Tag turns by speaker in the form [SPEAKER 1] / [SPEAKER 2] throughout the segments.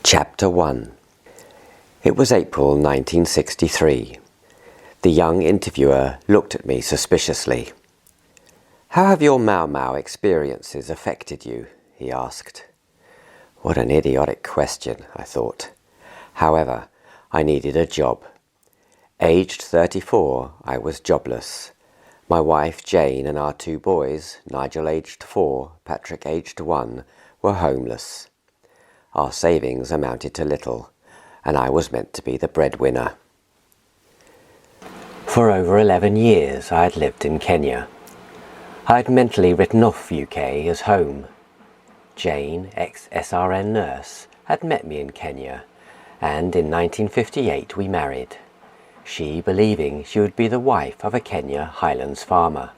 [SPEAKER 1] Chapter 1. It was April 1963. The young interviewer looked at me suspiciously. "How have your Mau Mau experiences affected you?" he asked. What an idiotic question, I thought. However, I needed a job. Aged 34, I was jobless. My wife Jane and our 2 boys, Nigel aged 4, Patrick aged 1, were homeless. Our savings amounted to little, and I was meant to be the breadwinner. For over 11 years I had lived in Kenya. I had mentally written off UK as home. Jane, ex-SRN nurse, had met me in Kenya, and in 1958 we married, she believing she would be the wife of a Kenya Highlands farmer.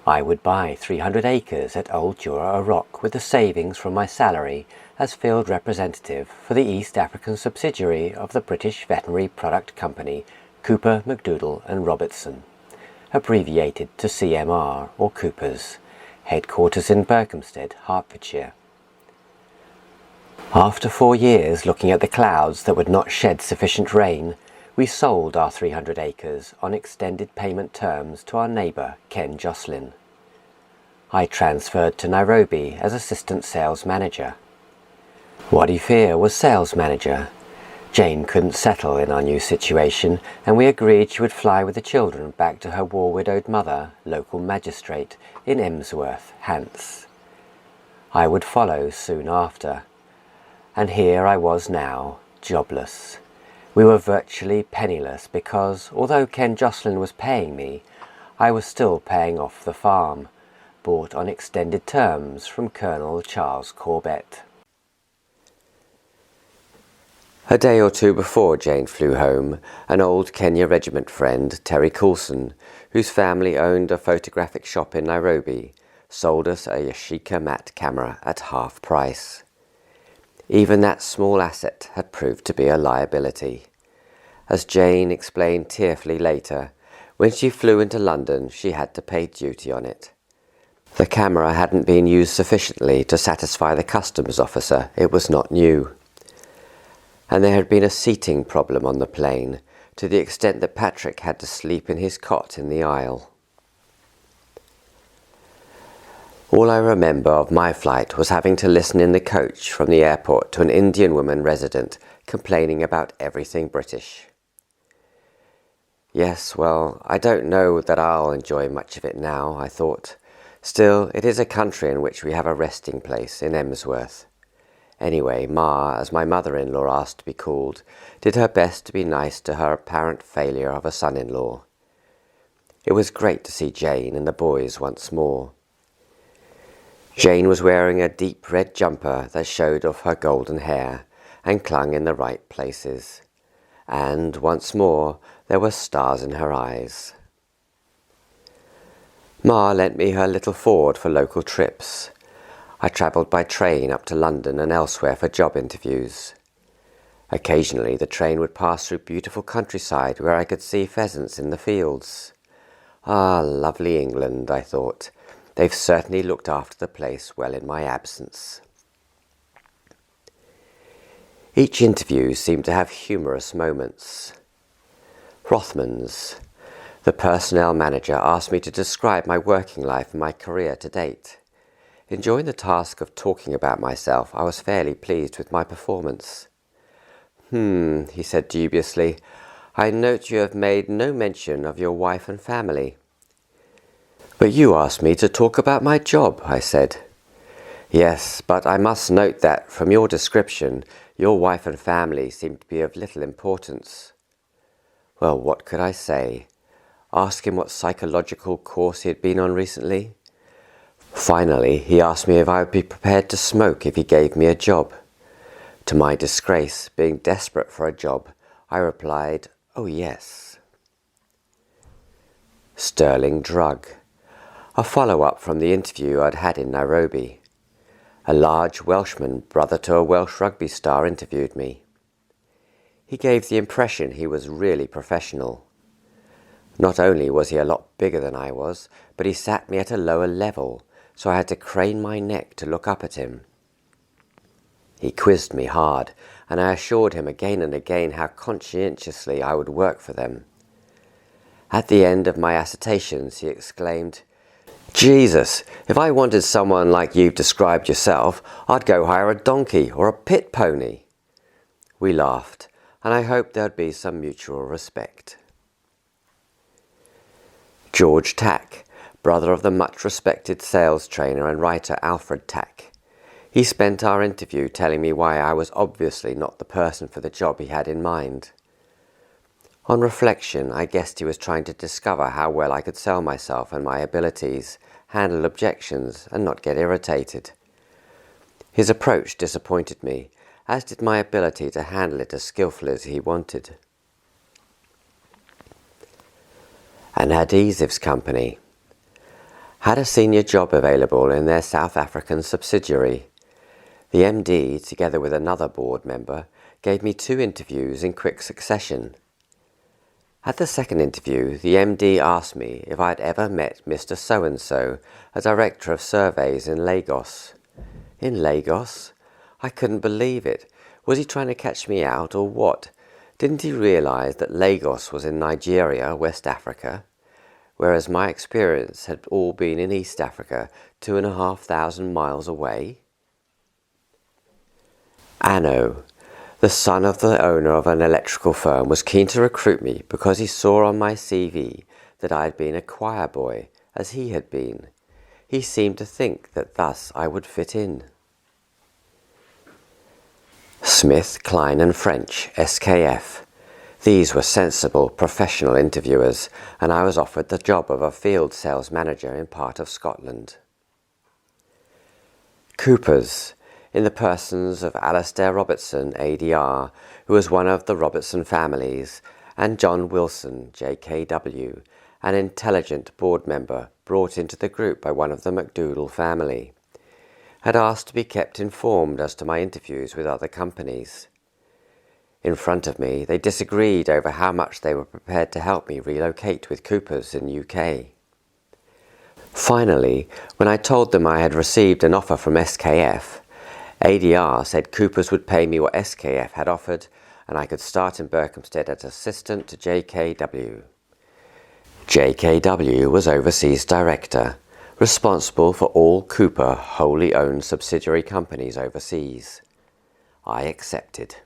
[SPEAKER 1] I would buy 300 acres at Old Jura Rock with the savings from my salary as field representative for the East African subsidiary of the British veterinary product company Cooper, MacDoodle and Robertson, abbreviated to CMR or Coopers, headquarters in Berkhamsted, Hertfordshire. After 4 years looking at the clouds that would not shed sufficient rain, we sold our 300 acres on extended payment terms to our neighbour Ken Joslin. I transferred to Nairobi as assistant sales manager. Wadifir was sales manager. Jane couldn't settle in our new situation, and we agreed she would fly with the children back to her war-widowed mother, local magistrate, in Emsworth, Hants. I would follow soon after. And here I was now, jobless. We were virtually penniless because, although Ken Joslin was paying me, I was still paying off the farm, bought on extended terms from Colonel Charles Corbett. A day or 2 before Jane flew home, an old Kenya regiment friend, Terry Coulson, whose family owned a photographic shop in Nairobi, sold us a Yashica matte camera at half price. Even that small asset had proved to be a liability. As Jane explained tearfully later, when she flew into London she had to pay duty on it. The camera hadn't been used sufficiently to satisfy the customs officer it was not new. And there had been a seating problem on the plane, to the extent that Patrick had to sleep in his cot in the aisle. All I remember of my flight was having to listen in the coach from the airport to an Indian woman resident complaining about everything British. Yes, well, I don't know that I'll enjoy much of it now, I thought. Still, it is a country in which we have a resting place in Emsworth. Anyway, Ma, as my mother-in-law asked to be called, did her best to be nice to her apparent failure of a son-in-law. It was great to see Jane and the boys once more. Jane was wearing a deep red jumper that showed off her golden hair and clung in the right places. And, once more, there were stars in her eyes. Ma lent me her little Ford for local trips. I travelled by train up to London and elsewhere for job interviews. Occasionally the train would pass through beautiful countryside where I could see pheasants in the fields. Ah, lovely England, I thought. They've certainly looked after the place well in my absence. Each interview seemed to have humorous moments. Rothmans, the personnel manager, asked me to describe my working life and my career to date. Enjoying the task of talking about myself, I was fairly pleased with my performance. He said dubiously, "I note you have made no mention of your wife and family." "But you asked me to talk about my job," I said. "Yes, but I must note that, from your description, your wife and family seem to be of little importance." Well, what could I say? Ask him what psychological course he had been on recently? Finally, he asked me if I would be prepared to smoke if he gave me a job. To my disgrace, being desperate for a job, I replied, "Oh yes." Sterling drug. A follow-up from the interview I'd had in Nairobi. A large Welshman, brother to a Welsh rugby star, interviewed me. He gave the impression he was really professional. Not only was he a lot bigger than I was, but he sat me at a lower level, so I had to crane my neck to look up at him. He quizzed me hard, and I assured him again and again how conscientiously I would work for them. At the end of my assertions, he exclaimed, "Jesus, if I wanted someone like you've described yourself, I'd go hire a donkey or a pit pony." We laughed, and I hoped there'd be some mutual respect. George Tack, brother of the much-respected sales trainer and writer Alfred Tack. He spent our interview telling me why I was obviously not the person for the job he had in mind. On reflection, I guessed he was trying to discover how well I could sell myself and my abilities, handle objections, and not get irritated. His approach disappointed me, as did my ability to handle it as skillfully as he wanted. An adhesives company had a senior job available in their South African subsidiary. The MD, together with another board member, gave me 2 interviews in quick succession. At the second interview, the MD asked me if I'd ever met Mr. So-and-so, a director of surveys in Lagos. In Lagos? I couldn't believe it. Was he trying to catch me out or what? Didn't he realize that Lagos was in Nigeria, West Africa, whereas my experience had all been in East Africa, 2,500 miles away? Anno, the son of the owner of an electrical firm, was keen to recruit me because he saw on my CV that I had been a choir boy, as he had been. He seemed to think that thus I would fit in. Smith, Klein and French, SKF. These were sensible, professional interviewers, and I was offered the job of a field sales manager in part of Scotland. Coopers, in the persons of Alistair Robertson, ADR, who was one of the Robertson families, and John Wilson, JKW, an intelligent board member brought into the group by one of the McDougall family, had asked to be kept informed as to my interviews with other companies. In front of me, they disagreed over how much they were prepared to help me relocate with Coopers in UK. Finally, when I told them I had received an offer from SKF, ADR said Coopers would pay me what SKF had offered, and I could start in Berkhamsted as assistant to JKW. JKW was overseas director, responsible for all Cooper wholly owned subsidiary companies overseas. I accepted.